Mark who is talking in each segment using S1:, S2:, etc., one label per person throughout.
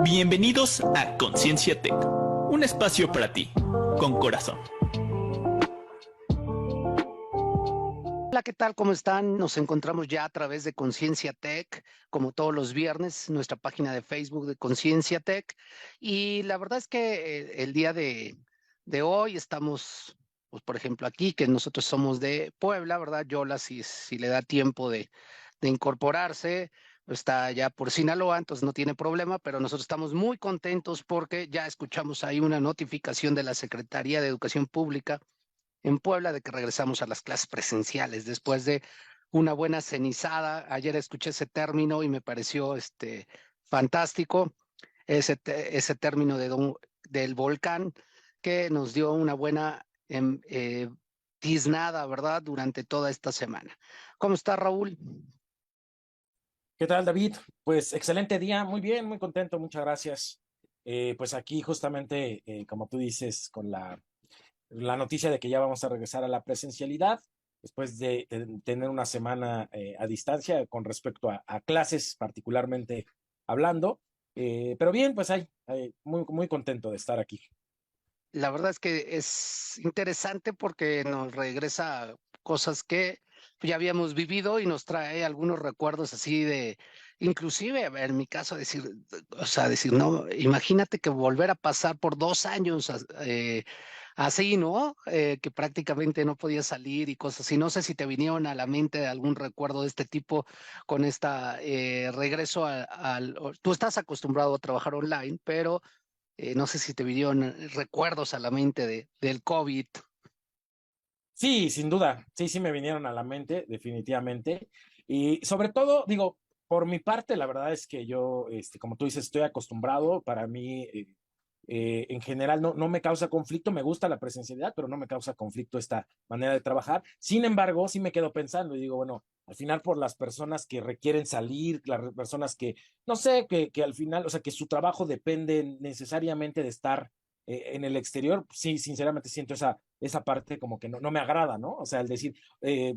S1: Bienvenidos a Conciencia Tech, un espacio para ti, con corazón.
S2: Hola, ¿qué tal? ¿Cómo están? Nos encontramos ya a través de Conciencia Tech, como todos los viernes, nuestra página de Facebook de Conciencia Tech. Y la verdad es que el día de hoy estamos, pues por ejemplo, aquí, que nosotros somos de Puebla, ¿verdad? Yola, si le da tiempo de incorporarse, está ya por Sinaloa, entonces no tiene problema, pero nosotros estamos muy contentos porque ya escuchamos ahí una notificación de la Secretaría de Educación Pública en Puebla de que regresamos a las clases presenciales después de una buena cenizada. Ayer escuché ese término y me pareció fantástico, ese término del volcán que nos dio una buena tiznada, ¿verdad? Durante toda esta semana. ¿Cómo está, Raúl?
S3: ¿Qué tal, David? Pues excelente día, muy bien, muy contento, muchas gracias. Pues aquí justamente, como tú dices, con la noticia de que ya vamos a regresar a la presencialidad, después de tener una semana a distancia con respecto a clases, particularmente hablando. Pero bien, pues muy, muy contento de estar aquí.
S2: La verdad es que es interesante porque nos regresa cosas que ya habíamos vivido y nos trae algunos recuerdos así de, inclusive, a ver, en mi caso, decir, o sea, decir, no, imagínate que volver a pasar por 2 años así, ¿no? Que prácticamente no podía salir y cosas así. No sé si te vinieron a la mente algún recuerdo de este tipo con esta regreso tú estás acostumbrado a trabajar online, pero no sé si te vinieron recuerdos a la mente del COVID.
S3: Sí, sin duda, sí me vinieron a la mente, definitivamente. Y sobre todo, digo, por mi parte, la verdad es que yo, como tú dices, estoy acostumbrado. Para mí, en general, no me causa conflicto. Me gusta la presencialidad, pero no me causa conflicto esta manera de trabajar. Sin embargo, sí me quedo pensando y digo, bueno, al final por las personas que requieren salir, las personas que, no sé, que al final, o sea, que su trabajo depende necesariamente de estar en el exterior, sí, sinceramente siento esa parte como que no me agrada, ¿no? O sea, el decir,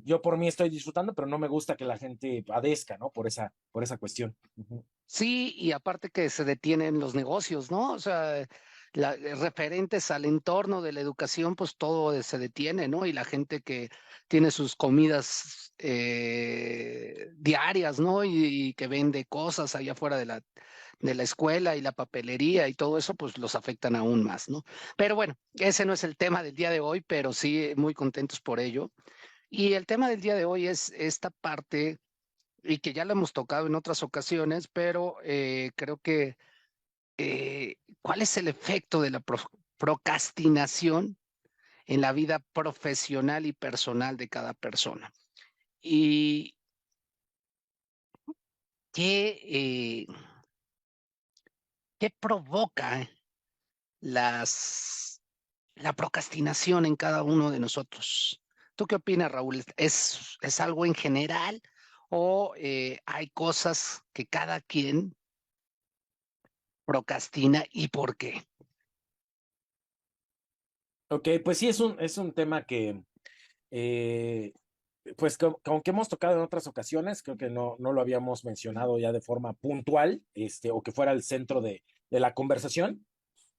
S3: yo por mí estoy disfrutando, pero no me gusta que la gente padezca, ¿no? Por esa cuestión. Ujú.
S2: Sí, y aparte que se detienen los negocios, ¿no? O sea, referentes al entorno de la educación, pues todo se detiene, ¿no? Y la gente que tiene sus comidas diarias, ¿no? Y que vende cosas allá afuera de la escuela y la papelería y todo eso, pues los afectan aún más, ¿no? Pero bueno, ese no es el tema del día de hoy, pero sí muy contentos por ello. Y el tema del día de hoy es esta parte, y que ya lo hemos tocado en otras ocasiones, pero creo que ¿cuál es el efecto de la procrastinación en la vida profesional y personal de cada persona? ¿Y qué, qué provoca la procrastinación en cada uno de nosotros? ¿Tú qué opinas, Raúl? ¿Es algo en general o hay cosas que cada quien procrastina y por qué?
S3: Ok, pues sí, es un tema que, eh, pues como que hemos tocado en otras ocasiones, creo que no lo habíamos mencionado ya de forma puntual, o que fuera el centro de la conversación.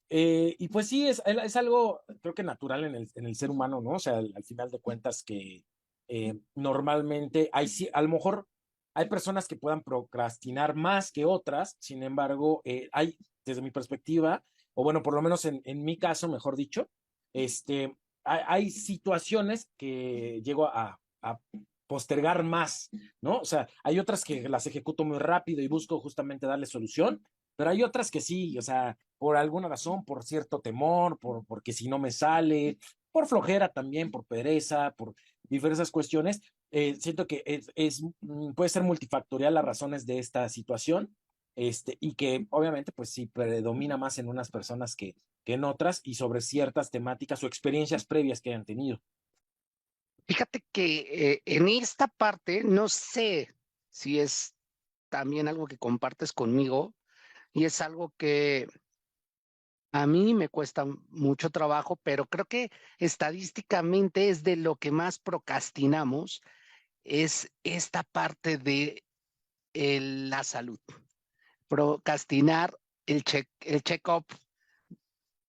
S3: Y pues sí, es algo, creo que natural en el ser humano, ¿no? O sea, al final de cuentas que normalmente sí, a lo mejor hay personas que puedan procrastinar más que otras. Sin embargo, desde mi perspectiva, o bueno, por lo menos en mi caso, mejor dicho, hay situaciones que llego a postergar más, ¿no? O sea, hay otras que las ejecuto muy rápido y busco justamente darle solución, pero hay otras que sí, o sea, por alguna razón, por cierto temor, porque si no me sale, por flojera también, por pereza, por diversas cuestiones. Siento que puede ser multifactorial las razones de esta situación, y que obviamente pues sí predomina más en unas personas que en otras, y sobre ciertas temáticas o experiencias previas que hayan tenido.
S2: Fíjate que en esta parte no sé si es también algo que compartes conmigo y es algo que a mí me cuesta mucho trabajo, pero creo que estadísticamente es de lo que más procrastinamos, es esta parte de la salud. Procrastinar el check-up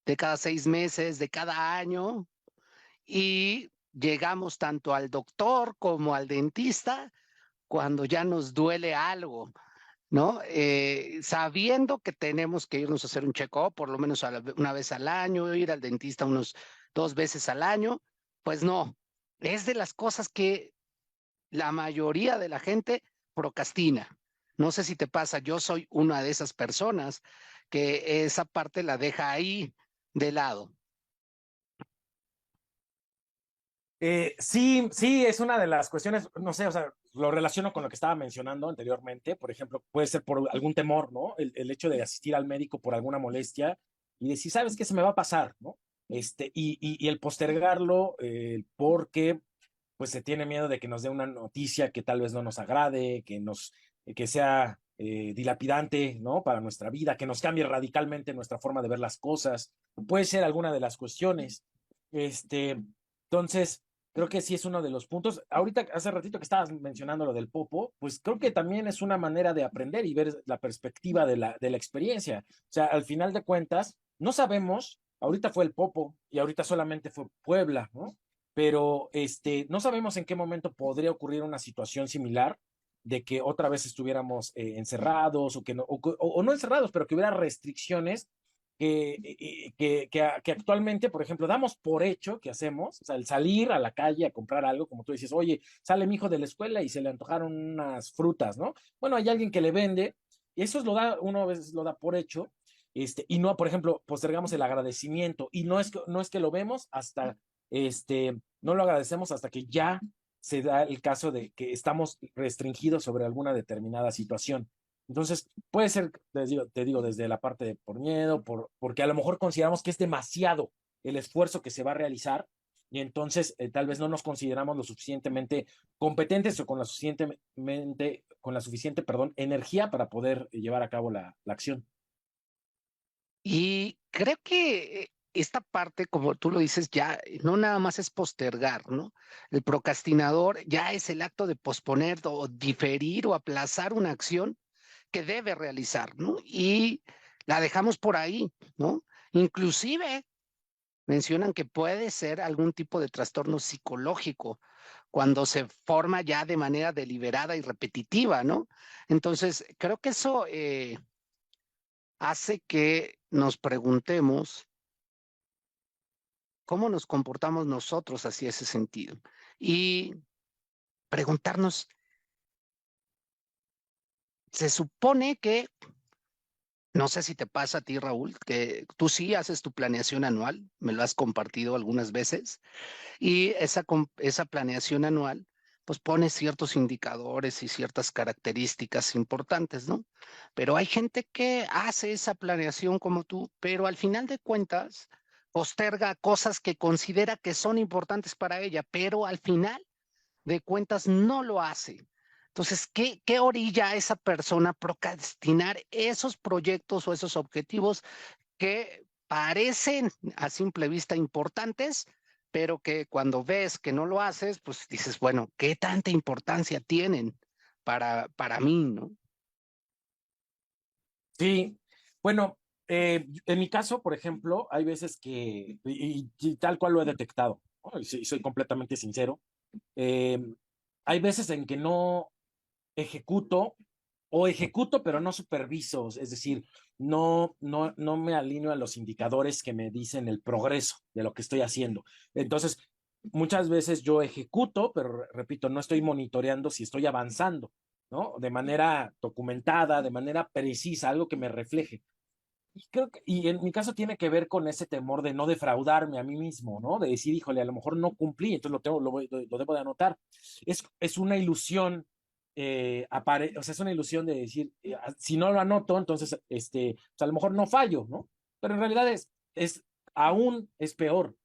S2: de cada 6 meses, de cada año, y llegamos tanto al doctor como al dentista cuando ya nos duele algo, ¿no? Sabiendo que tenemos que irnos a hacer un check-up por lo menos una vez al año, ir al dentista unos 2 veces al año, pues no, es de las cosas que la mayoría de la gente procrastina. No sé si te pasa, yo soy una de esas personas que esa parte la deja ahí de lado.
S3: Sí, sí, es una de las cuestiones, no sé, o sea, lo relaciono con lo que estaba mencionando anteriormente, por ejemplo, puede ser por algún temor, ¿no? El hecho de asistir al médico por alguna molestia y decir, ¿sabes qué? Se me va a pasar, ¿no? Y el postergarlo porque pues se tiene miedo de que nos dé una noticia que tal vez no nos agrade, que sea dilapidante, ¿no? Para nuestra vida, que nos cambie radicalmente nuestra forma de ver las cosas. Puede ser alguna de las cuestiones. Entonces, creo que sí es uno de los puntos. Ahorita, hace ratito que estabas mencionando lo del popo, pues creo que también es una manera de aprender y ver la perspectiva de la experiencia. O sea, al final de cuentas, no sabemos, ahorita fue el popo y ahorita solamente fue Puebla, ¿no? Pero no sabemos en qué momento podría ocurrir una situación similar de que otra vez estuviéramos encerrados o que no, o no encerrados, pero que hubiera restricciones que actualmente, por ejemplo, damos por hecho que hacemos, o sea, el salir a la calle a comprar algo, como tú dices, oye, sale mi hijo de la escuela y se le antojaron unas frutas, ¿no? Bueno, hay alguien que le vende, y eso lo da, uno a veces lo da por hecho, y no, por ejemplo, postergamos el agradecimiento, y no es que lo vemos hasta, no lo agradecemos hasta que ya se da el caso de que estamos restringidos sobre alguna determinada situación. Entonces, puede ser, te digo, desde la parte de por miedo, porque a lo mejor consideramos que es demasiado el esfuerzo que se va a realizar y entonces tal vez no nos consideramos lo suficientemente competentes o con la suficiente, perdón, energía para poder llevar a cabo la acción.
S2: Y creo que esta parte, como tú lo dices, ya no nada más es postergar, ¿no? El procrastinador ya es el acto de posponer o diferir o aplazar una acción que debe realizar, ¿no? Y la dejamos por ahí, ¿no? Inclusive mencionan que puede ser algún tipo de trastorno psicológico cuando se forma ya de manera deliberada y repetitiva, ¿no? Entonces, creo que eso hace que nos preguntemos cómo nos comportamos nosotros hacia ese sentido y preguntarnos, se supone que, no sé si te pasa a ti, Raúl, que tú sí haces tu planeación anual, me lo has compartido algunas veces, y esa planeación anual, pues pone ciertos indicadores y ciertas características importantes, ¿no? Pero hay gente que hace esa planeación como tú, pero al final de cuentas posterga cosas que considera que son importantes para ella, pero al final de cuentas no lo hace. Entonces, ¿qué orilla a esa persona procrastinar esos proyectos o esos objetivos que parecen a simple vista importantes, pero que cuando ves que no lo haces, pues dices, bueno, ¿qué tanta importancia tienen para mí, ¿no?
S3: Sí, bueno, en mi caso, por ejemplo, hay veces y tal cual lo he detectado, ¿no? Y soy completamente sincero, eh, hay veces en que no ejecuto o ejecuto pero no superviso, es decir, no me alineo a los indicadores que me dicen el progreso de lo que estoy haciendo. Entonces, muchas veces yo ejecuto, pero repito, no estoy monitoreando si estoy avanzando, ¿no? De manera documentada, de manera precisa, algo que me refleje. Y en mi caso tiene que ver con ese temor de no defraudarme a mí mismo, ¿no? De decir, híjole, a lo mejor no cumplí, entonces lo debo de anotar. Es una ilusión, o sea, es una ilusión de decir, si no lo anoto, entonces, pues a lo mejor no fallo, ¿no? Pero en realidad aún es peor,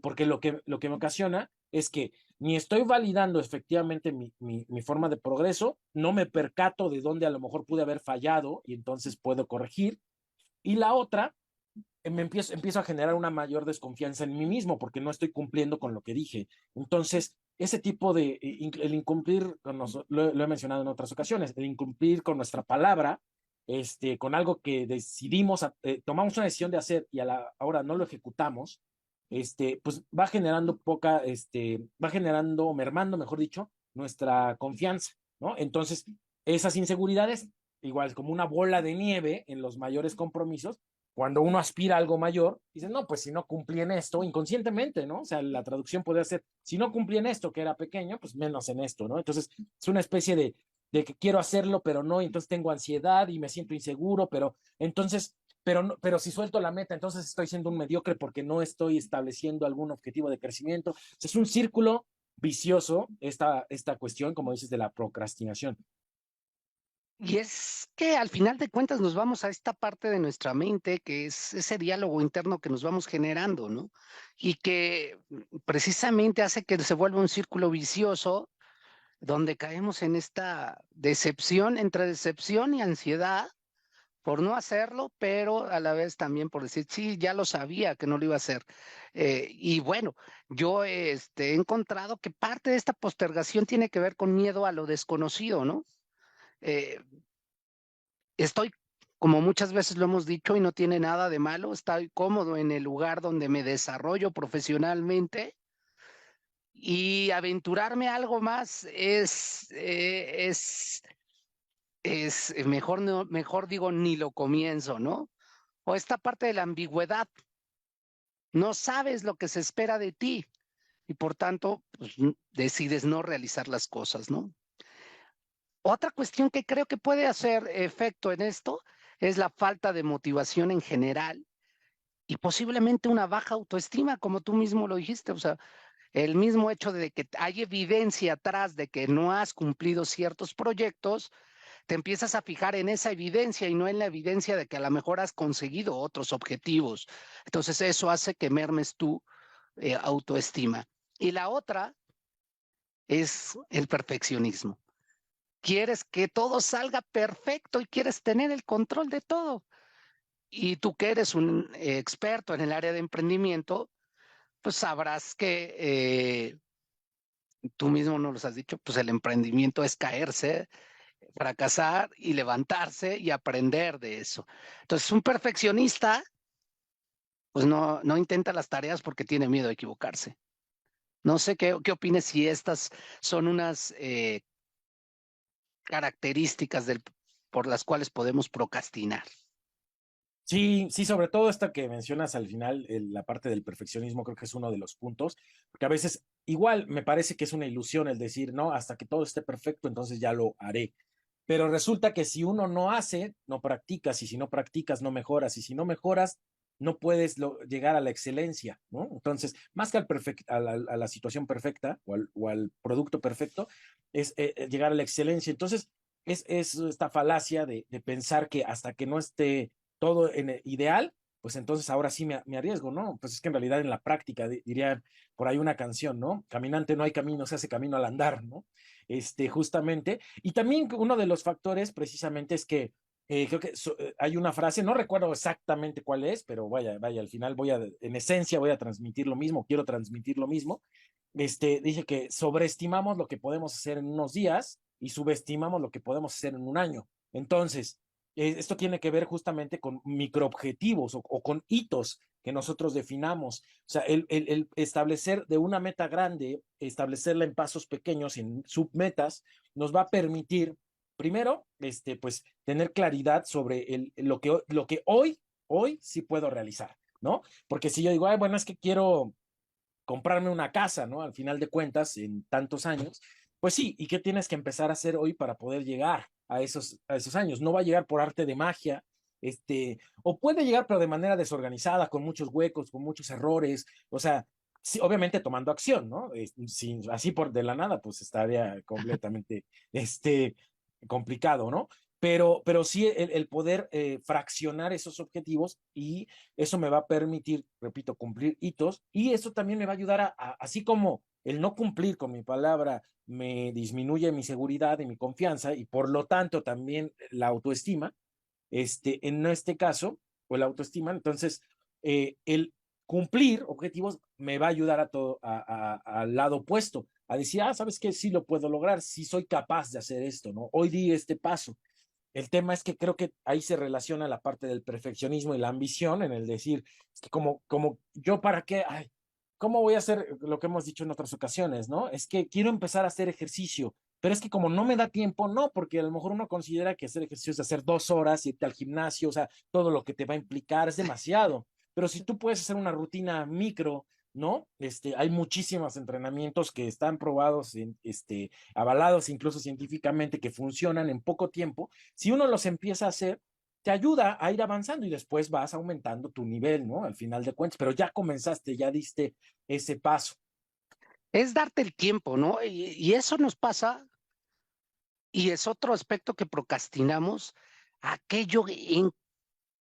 S3: porque lo que me ocasiona es que ni estoy validando efectivamente mi forma de progreso, no me percato de dónde a lo mejor pude haber fallado y entonces puedo corregir y la otra, empiezo a generar una mayor desconfianza en mí mismo porque no estoy cumpliendo con lo que dije. Entonces, ese tipo el incumplir, lo he mencionado en otras ocasiones, el incumplir con nuestra palabra, con algo que decidimos, tomamos una decisión de hacer y a la hora no lo ejecutamos, pues va generando, mermando, mejor dicho, nuestra confianza, ¿no? Entonces, esas inseguridades, igual como una bola de nieve en los mayores compromisos, cuando uno aspira a algo mayor, dice, no, pues si no cumplí en esto, inconscientemente, ¿no? O sea, la traducción podría ser, si no cumplí en esto, que era pequeño, pues menos en esto, ¿no? Entonces, es una especie de que quiero hacerlo, pero no, y entonces tengo ansiedad y me siento inseguro, pero entonces, pero si suelto la meta, entonces estoy siendo un mediocre porque no estoy estableciendo algún objetivo de crecimiento. Es un círculo vicioso esta cuestión, como dices, de la procrastinación.
S2: Y es que al final de cuentas nos vamos a esta parte de nuestra mente que es ese diálogo interno que nos vamos generando, ¿no? Y que precisamente hace que se vuelva un círculo vicioso donde caemos en esta decepción, entre decepción y ansiedad por no hacerlo, pero a la vez también por decir, sí, ya lo sabía que no lo iba a hacer. Y bueno, yo he encontrado que parte de esta postergación tiene que ver con miedo a lo desconocido, ¿no? Eh, Estoy, como muchas veces lo hemos dicho, y no tiene nada de malo, estoy cómodo en el lugar donde me desarrollo profesionalmente y aventurarme a algo más es mejor, no, mejor digo, ni lo comienzo, ¿no? O esta parte de la ambigüedad, no sabes lo que se espera de ti y por tanto pues, decides no realizar las cosas, ¿no? Otra cuestión que creo que puede hacer efecto en esto es la falta de motivación en general y posiblemente una baja autoestima, como tú mismo lo dijiste, o sea, el mismo hecho de que hay evidencia atrás de que no has cumplido ciertos proyectos, te empiezas a fijar en esa evidencia y no en la evidencia de que a lo mejor has conseguido otros objetivos. Entonces eso hace que mermes tu autoestima. Y la otra es el perfeccionismo. Quieres que todo salga perfecto y quieres tener el control de todo. Y tú que eres un experto en el área de emprendimiento, pues sabrás que tú mismo nos lo has dicho, pues el emprendimiento es caerse, fracasar y levantarse y aprender de eso. Entonces, un perfeccionista, pues no intenta las tareas porque tiene miedo a equivocarse. No sé qué opines si estas son unas características por las cuales podemos procrastinar.
S3: Sí, sí, sobre todo esta que mencionas al final, la parte del perfeccionismo, creo que es uno de los puntos, porque a veces igual me parece que es una ilusión el decir, no, hasta que todo esté perfecto, entonces ya lo haré. Pero resulta que si uno no hace, no practicas, y si no practicas, no mejoras, y si no mejoras, no puedes llegar a la excelencia, ¿no? Entonces, más que a la situación perfecta o al producto perfecto, es llegar a la excelencia. Entonces, es esta falacia de pensar que hasta que no esté todo en el ideal, pues entonces ahora sí me arriesgo, ¿no? Pues es que en realidad en la práctica, diría por ahí una canción, ¿no? Caminante no hay camino, se hace camino al andar, ¿no? Justamente. Y también uno de los factores precisamente es que creo que hay una frase, no recuerdo exactamente cuál es, pero vaya, al final en esencia voy a transmitir lo mismo, quiero transmitir lo mismo. Dice que sobreestimamos lo que podemos hacer en unos días y subestimamos lo que podemos hacer en un año. Entonces, esto tiene que ver justamente con microobjetivos o con hitos que nosotros definamos. O sea, el establecer de una meta grande, establecerla en pasos pequeños, en submetas, nos va a permitir, primero, pues, tener claridad sobre lo que hoy sí puedo realizar, ¿no? Porque si yo digo, ay, bueno, es que quiero comprarme una casa, ¿no? Al final de cuentas, en tantos años, pues sí, ¿y qué tienes que empezar a hacer hoy para poder llegar a esos años? No va a llegar por arte de magia, o puede llegar, pero de manera desorganizada, con muchos huecos, con muchos errores, o sea, sí, obviamente tomando acción, ¿no? Sin, así por de la nada, pues estaría completamente, complicado, ¿no? Pero sí el poder fraccionar esos objetivos y eso me va a permitir, repito, cumplir hitos y eso también me va a ayudar así como el no cumplir con mi palabra me disminuye mi seguridad y mi confianza y por lo tanto también la autoestima, en este caso, o la autoestima, entonces el cumplir objetivos me va a ayudar a todo, al lado opuesto, a decir, ¿sabes qué? Sí lo puedo lograr, sí soy capaz de hacer esto, ¿no? Hoy di este paso. el tema es que creo que ahí se relaciona la parte del perfeccionismo y la ambición en el decir, es que como yo para qué, ay, ¿cómo voy a hacer lo que hemos dicho en otras ocasiones, ¿no? Es que quiero empezar a hacer ejercicio, pero es que como no me da tiempo, no, porque a lo mejor uno considera que hacer ejercicio es hacer 2 horas, irte al gimnasio, o sea, todo lo que te va a implicar es demasiado. Pero si tú puedes hacer una rutina micro, ¿no? Hay muchísimos entrenamientos que están probados, avalados incluso científicamente, que funcionan en poco tiempo. Si uno los empieza a hacer, te ayuda a ir avanzando y después vas aumentando tu nivel, ¿no? Al final de cuentas, pero ya comenzaste, ya diste ese paso.
S2: Es darte el tiempo, ¿no? Y eso nos pasa, y es otro aspecto que procrastinamos, aquello en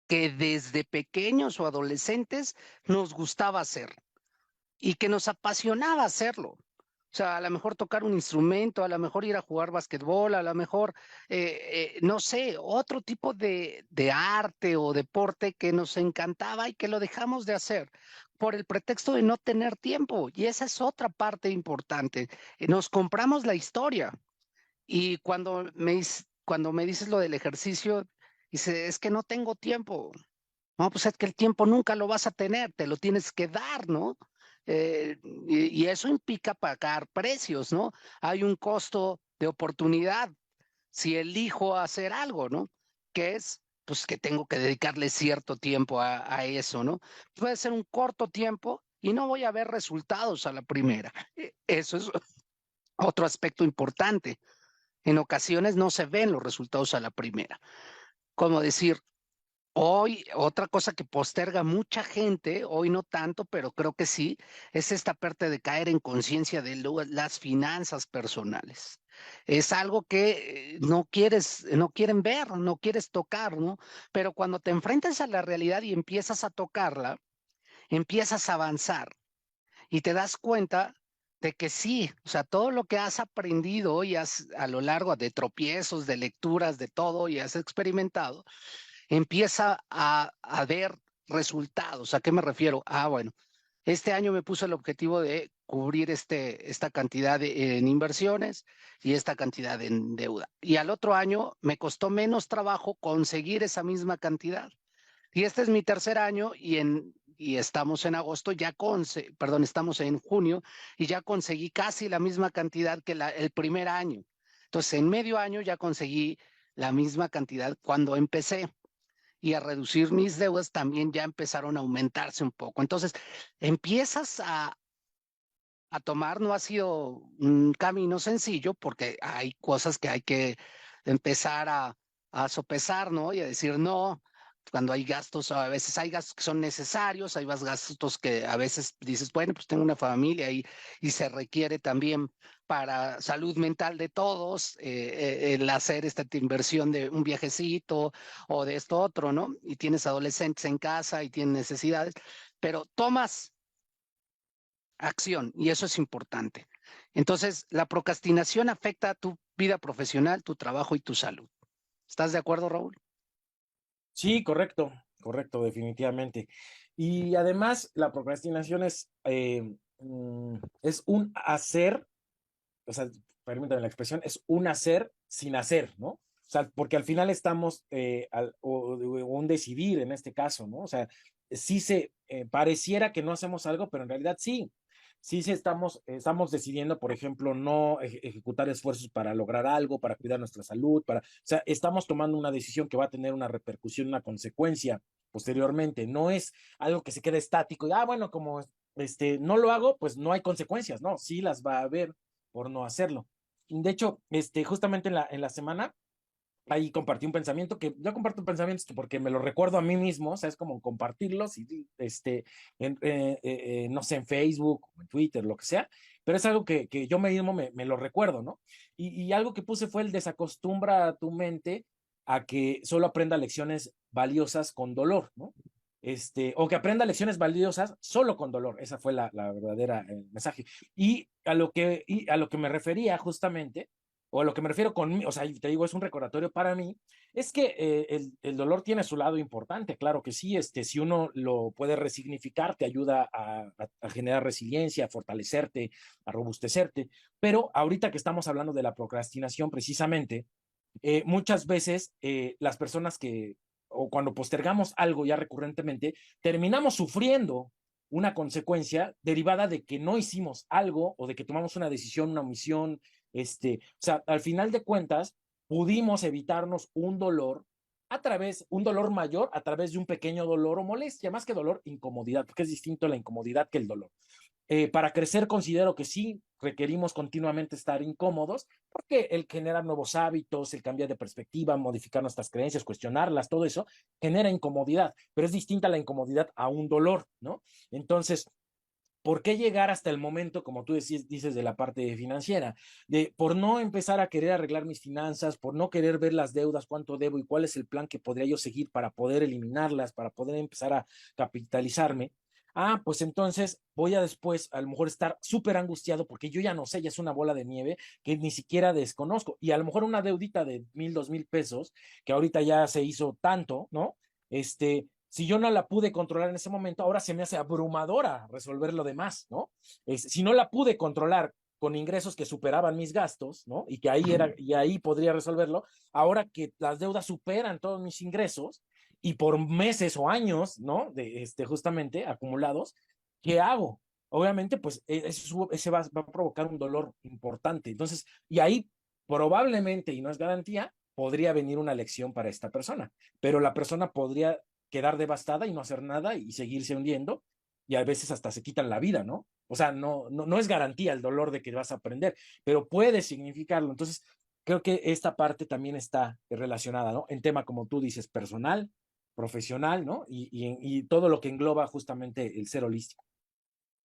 S2: que desde pequeños o adolescentes nos gustaba hacer y que nos apasionaba hacerlo. O sea, a lo mejor tocar un instrumento, a lo mejor ir a jugar basquetbol, a lo mejor, no sé, otro tipo de arte o deporte que nos encantaba y que lo dejamos de hacer por el pretexto de no tener tiempo. Y esa es otra parte importante. Nos compramos la historia. Y cuando me dices lo del ejercicio, dice, es que no tengo tiempo. No, pues es que el tiempo nunca lo vas a tener, te lo tienes que dar, ¿no? Y eso implica pagar precios, ¿no? Hay un costo de oportunidad si elijo hacer algo, ¿no? Que es, pues que tengo que dedicarle cierto tiempo a eso, ¿no? Puede ser un corto tiempo y no voy a ver resultados a la primera. Eso es otro aspecto importante. En ocasiones no se ven los resultados a la primera. Como decir, hoy, otra cosa que posterga mucha gente, hoy no tanto, pero creo que sí, es esta parte de caer en conciencia de las finanzas personales. Es algo que no quieren ver, no quieres tocar, ¿no? Pero cuando te enfrentas a la realidad y empiezas a tocarla, empiezas a avanzar y te das cuenta de que sí, o sea, todo lo que has aprendido y has a lo largo de tropiezos, de lecturas, de todo y has experimentado, empieza a ver resultados. ¿A qué me refiero? Ah, bueno, este año me puse el objetivo de cubrir esta cantidad en inversiones y esta cantidad en deuda. Y al otro año me costó menos trabajo conseguir esa misma cantidad. Y este es mi tercer año y estamos en agosto, perdón, estamos en junio y ya conseguí casi la misma cantidad que el primer año. Entonces, en medio año ya conseguí la misma cantidad cuando empecé y a reducir mis deudas también ya empezaron a aumentarse un poco. Entonces, empiezas a tomar, no ha sido un camino sencillo porque hay cosas que hay que empezar a sopesar, ¿no? Y a decir, no, cuando hay gastos, a veces hay gastos que son necesarios, hay más gastos que a veces dices, bueno, pues tengo una familia y se requiere también para salud mental de todos el hacer esta inversión de un viajecito o de esto otro, ¿no? Y tienes adolescentes en casa y tienen necesidades, pero tomas acción y eso es importante. Entonces, la procrastinación afecta a tu vida profesional, tu trabajo y tu salud. ¿Estás de acuerdo, Raúl?
S3: Sí, correcto, correcto, definitivamente. Y además, la procrastinación es un hacer, o sea, permítame la expresión, es un hacer sin hacer, ¿no? O sea, porque al final estamos, o un decidir en este caso, ¿no? O sea, sí pareciera que no hacemos algo, pero en realidad sí. Sí, estamos decidiendo, por ejemplo, no ejecutar esfuerzos para lograr algo, para cuidar nuestra salud, o sea, estamos tomando una decisión que va a tener una repercusión, una consecuencia posteriormente. No es algo que se quede estático y, bueno, como no lo hago, pues no hay consecuencias, no, sí las va a haber por no hacerlo. De hecho, justamente en la semana, ahí compartí un pensamiento que yo comparto pensamientos porque me lo recuerdo a mí mismo, o sea, es como compartirlos y no sé, en Facebook, en Twitter, lo que sea, pero es algo que yo mismo me lo recuerdo, ¿no? Y algo que puse fue el desacostumbra a tu mente a que solo aprenda lecciones valiosas con dolor, ¿no? O que aprenda lecciones valiosas solo con dolor. Esa fue la verdadera mensaje. Y a lo que me refería justamente, o a lo que me refiero o sea, te digo, es un recordatorio para mí, es que el dolor tiene su lado importante, claro que sí, si uno lo puede resignificar, te ayuda a generar resiliencia, a fortalecerte, a robustecerte, pero ahorita que estamos hablando de la procrastinación, precisamente, muchas veces las personas o cuando postergamos algo ya recurrentemente, terminamos sufriendo una consecuencia derivada de que no hicimos algo o de que tomamos una decisión, una omisión. O sea, al final de cuentas, pudimos evitarnos un dolor mayor a través de un pequeño dolor o molestia, más que dolor, incomodidad, porque es distinto la incomodidad que el dolor. Para crecer considero que sí requerimos continuamente estar incómodos, porque el generar nuevos hábitos, el cambiar de perspectiva, modificar nuestras creencias, cuestionarlas, todo eso genera incomodidad, pero es distinta la incomodidad a un dolor, ¿no? Entonces, ¿por qué llegar hasta el momento, como tú dices, de la parte financiera? Por no empezar a querer arreglar mis finanzas, por no querer ver las deudas, cuánto debo y cuál es el plan que podría yo seguir para poder eliminarlas, para poder empezar a capitalizarme. Pues entonces voy a después a lo mejor estar súper angustiado porque yo ya no sé, ya es una bola de nieve que ni siquiera desconozco. Y a lo mejor una deudita de 1,000, 2,000 pesos, que ahorita ya se hizo tanto, ¿no? Si yo no la pude controlar en ese momento, ahora se me hace abrumadora resolver lo demás, ¿no? Si no la pude controlar con ingresos que superaban mis gastos, ¿no? Y ahí podría resolverlo, ahora que las deudas superan todos mis ingresos y por meses o años, ¿no? Justamente acumulados, ¿qué hago? Obviamente, pues ese va a provocar un dolor importante. Entonces, y ahí probablemente, y no es garantía, podría venir una lección para esta persona, pero la persona podría quedar devastada y no hacer nada y seguirse hundiendo, y a veces hasta se quitan la vida, ¿no? O sea, no es garantía el dolor de que vas a aprender, pero puede significarlo. Entonces, creo que esta parte también está relacionada, ¿no? En tema, como tú dices, personal, profesional, ¿no? Y todo lo que engloba justamente el ser holístico.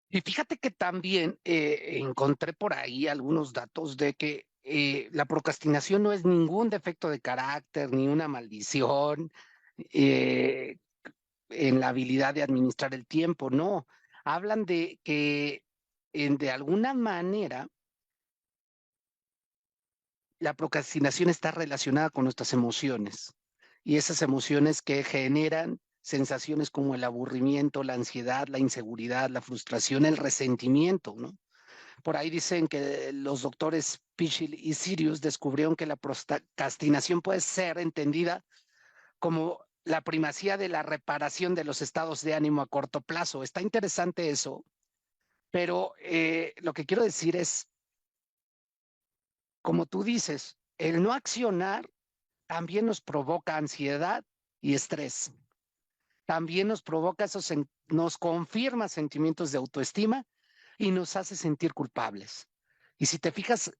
S2: Y fíjate que también encontré por ahí algunos datos de que la procrastinación no es ningún defecto de carácter ni una maldición eh, en la habilidad de administrar el tiempo, no. Hablan de que de alguna manera la procrastinación está relacionada con nuestras emociones y esas emociones que generan sensaciones como el aburrimiento, la ansiedad, la inseguridad, la frustración, el resentimiento, ¿no? Por ahí dicen que los doctores Pichil y Sirius descubrieron que la procrastinación puede ser entendida como la primacía de la reparación de los estados de ánimo a corto plazo. Está interesante eso, pero lo que quiero decir es, como tú dices, el no accionar también nos provoca ansiedad y estrés. También nos provoca nos confirma sentimientos de autoestima y nos hace sentir culpables. Y si te fijas,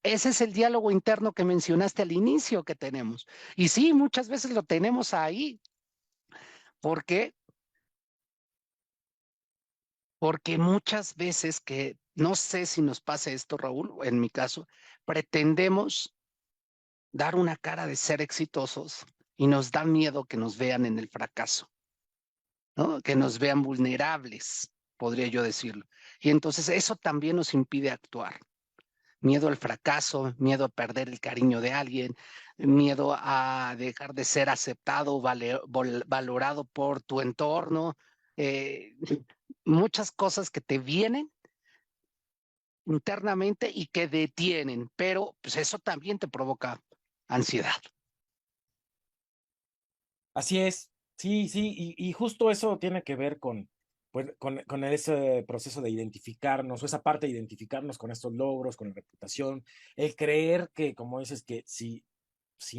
S2: ese es el diálogo interno que mencionaste al inicio que tenemos. Y sí, muchas veces lo tenemos ahí. ¿Por qué? Porque muchas veces que, no sé si nos pasa esto, Raúl, o en mi caso, pretendemos dar una cara de ser exitosos y nos da miedo que nos vean en el fracaso, ¿no? Que nos vean vulnerables, podría yo decirlo. Y entonces eso también nos impide actuar. Miedo al fracaso, miedo a perder el cariño de alguien, miedo a dejar de ser aceptado, valorado por tu entorno, eh, muchas cosas que te vienen internamente y que detienen, pero pues eso también te provoca ansiedad.
S3: Así es, sí, sí, y justo eso tiene que ver pues, con ese proceso de identificarnos, o esa parte de identificarnos con estos logros, con la reputación, el creer que, como dices, que si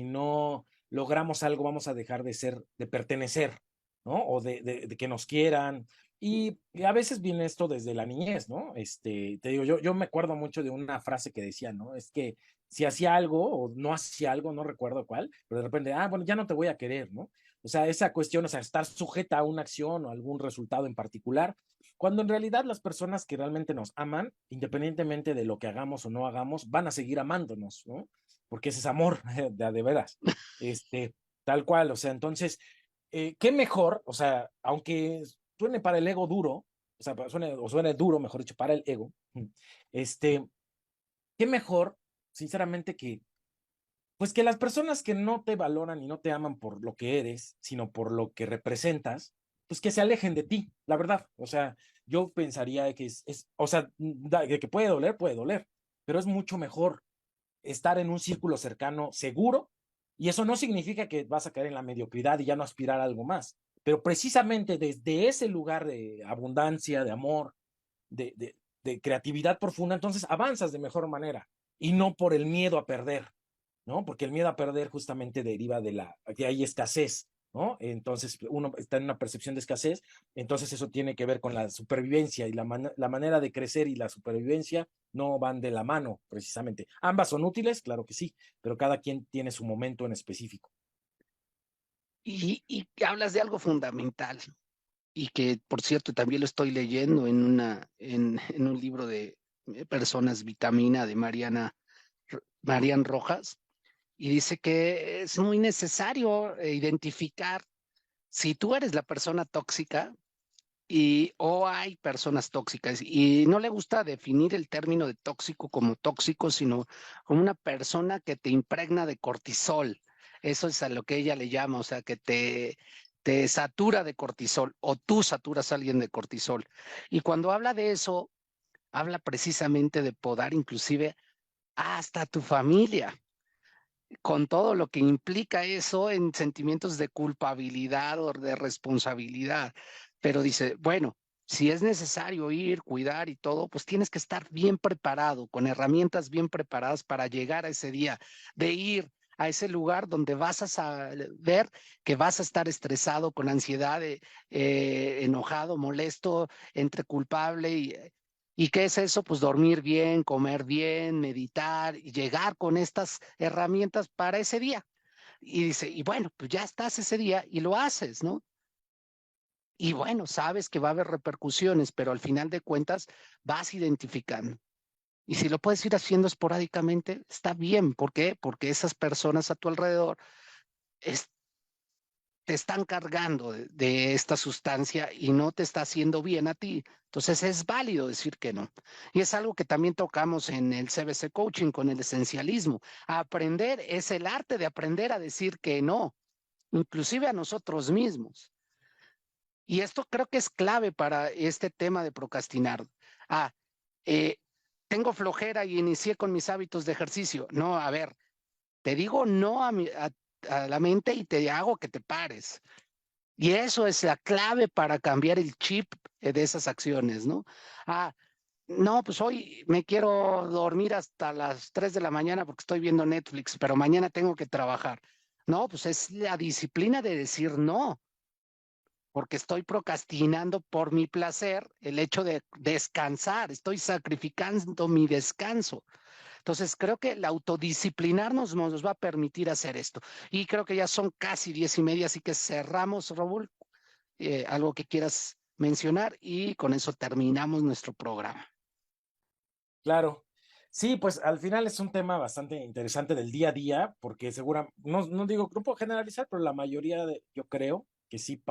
S3: no logramos algo vamos a dejar de pertenecer, ¿no? O de que nos quieran. Y a veces viene esto desde la niñez, ¿no? Te digo, yo me acuerdo mucho de una frase que decía, ¿no? Es que si hacía algo o no hacía algo, no recuerdo cuál, pero de repente, bueno, ya no te voy a querer, ¿no? O sea, esa cuestión, o sea, estar sujeta a una acción o algún resultado en particular, cuando en realidad las personas que realmente nos aman, independientemente de lo que hagamos o no hagamos, van a seguir amándonos, ¿no? Porque ese es amor, de veras, tal cual, o sea, entonces, qué mejor, o sea, aunque suene para el ego duro, o sea, suene duro, mejor dicho, para el ego, qué mejor, sinceramente, pues que las personas que no te valoran y no te aman por lo que eres, sino por lo que representas, pues que se alejen de ti, la verdad. O sea, yo pensaría que o sea, de que puede doler, pero es mucho mejor estar en un círculo cercano seguro Y eso no significa que vas a caer en la mediocridad y ya no aspirar a algo más, pero precisamente desde ese lugar de abundancia, de amor, de, de, de creatividad profunda, entonces avanzas de mejor manera y no por el miedo a perder, ¿no? Porque el miedo a perder justamente deriva de que hay escasez, ¿no? Entonces uno está en una percepción de escasez, entonces eso tiene que ver con la supervivencia y la manera de crecer y la supervivencia no van de la mano, precisamente. Ambas son útiles, claro que sí, pero cada quien tiene su momento en específico.
S2: Y hablas de algo fundamental y que, por cierto, también lo estoy leyendo en un libro de Personas Vitamina de Marian Rojas, y dice que es muy necesario identificar si tú eres la persona tóxica o hay personas tóxicas. Y no le gusta definir el término de tóxico como tóxico, sino como una persona que te impregna de cortisol. Eso es a lo que ella le llama, o sea, que te satura de cortisol o tú saturas a alguien de cortisol. Y cuando habla de eso, habla precisamente de podar inclusive hasta tu familia, con todo lo que implica eso en sentimientos de culpabilidad o de responsabilidad. Pero dice, bueno, si es necesario ir, cuidar y todo, pues tienes que estar bien preparado, con herramientas bien preparadas para llegar a ese día, de ir a ese lugar donde vas a ver que vas a estar estresado, con ansiedad, enojado, molesto, entre culpable ¿y qué es eso? Pues dormir bien, comer bien, meditar y llegar con estas herramientas para ese día. Y dice, y bueno, pues ya estás ese día y lo haces, ¿no? Y bueno, sabes que va a haber repercusiones, pero al final de cuentas vas identificando. Y si lo puedes ir haciendo esporádicamente, está bien. ¿Por qué? Porque esas personas a tu alrededor es- te están cargando de esta sustancia y no te está haciendo bien a ti. Entonces es válido decir que no. Y es algo que también tocamos en el CBC Coaching con el esencialismo. Aprender es el arte de aprender a decir que no, inclusive a nosotros mismos. Y esto creo que es clave para este tema de procrastinar. Ah, eh, tengo flojera y inicié con mis hábitos de ejercicio. No, a ver, te digo no a la mente y te hago que te pares. Y eso es la clave para cambiar el chip de esas acciones, ¿no? Ah, no, pues hoy me quiero dormir hasta las 3 de la mañana porque estoy viendo Netflix, pero mañana tengo que trabajar. No, pues es la disciplina de decir no, porque estoy procrastinando por mi placer el hecho de descansar, estoy sacrificando mi descanso. Entonces, creo que el autodisciplinarnos nos va a permitir hacer esto. Y creo que ya son casi 10:30, así que cerramos, Raúl. Algo que quieras mencionar y con eso terminamos nuestro programa.
S3: Claro. Sí, pues al final es un tema bastante interesante del día a día, porque no digo, no puedo generalizar, pero la mayoría yo creo que sí,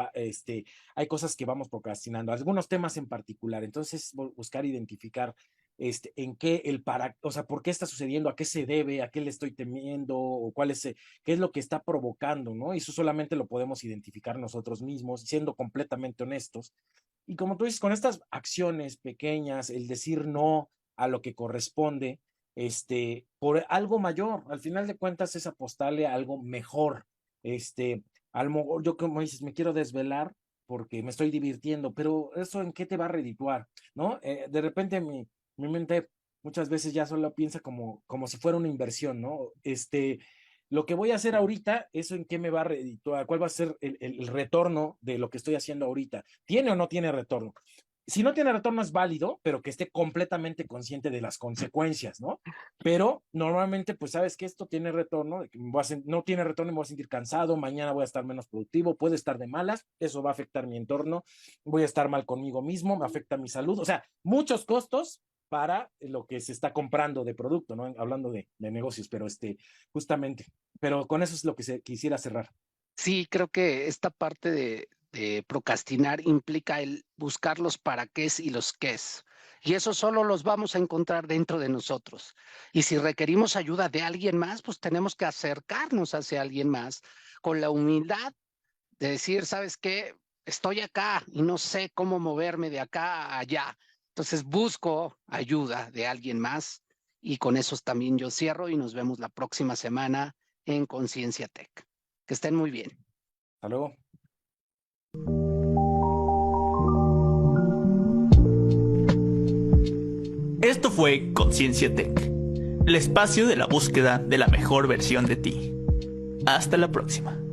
S3: hay cosas que vamos procrastinando, algunos temas en particular. Entonces, buscar identificar en qué o sea, por qué está sucediendo, a qué se debe, a qué le estoy temiendo, o qué es lo que está provocando, ¿no? Y eso solamente lo podemos identificar nosotros mismos, siendo completamente honestos. Y como tú dices, con estas acciones pequeñas, el decir no a lo que corresponde, por algo mayor, al final de cuentas es apostarle a algo mejor. Este, yo como dices, me quiero desvelar porque me estoy divirtiendo, pero eso en qué te va a redituar, ¿no? De repente mi mente muchas veces ya solo piensa como si fuera una inversión, ¿no? Lo que voy a hacer ahorita, eso en qué me va a redituar, cuál va a ser el retorno de lo que estoy haciendo ahorita. ¿Tiene o no tiene retorno? Si no tiene retorno es válido, pero que esté completamente consciente de las consecuencias, ¿no? Pero normalmente, pues sabes que esto tiene retorno, no tiene retorno y me voy a sentir cansado, mañana voy a estar menos productivo, puede estar de malas, eso va a afectar mi entorno, voy a estar mal conmigo mismo, me afecta mi salud, o sea, muchos costos para lo que se está comprando de producto, ¿no? Hablando de negocios, pero justamente, pero con eso es lo que quisiera cerrar.
S2: Sí, creo que esta parte de procrastinar implica el buscar los para qué y los qués. Y eso solo los vamos a encontrar dentro de nosotros. Y si requerimos ayuda de alguien más, pues tenemos que acercarnos hacia alguien más con la humildad de decir, ¿sabes qué? Estoy acá y no sé cómo moverme de acá a allá. Entonces busco ayuda de alguien más y con eso también yo cierro y nos vemos la próxima semana en Conciencia Tech. Que estén muy bien.
S3: Hasta luego.
S1: Esto fue Conciencia Tech, el espacio de la búsqueda de la mejor versión de ti. Hasta la próxima.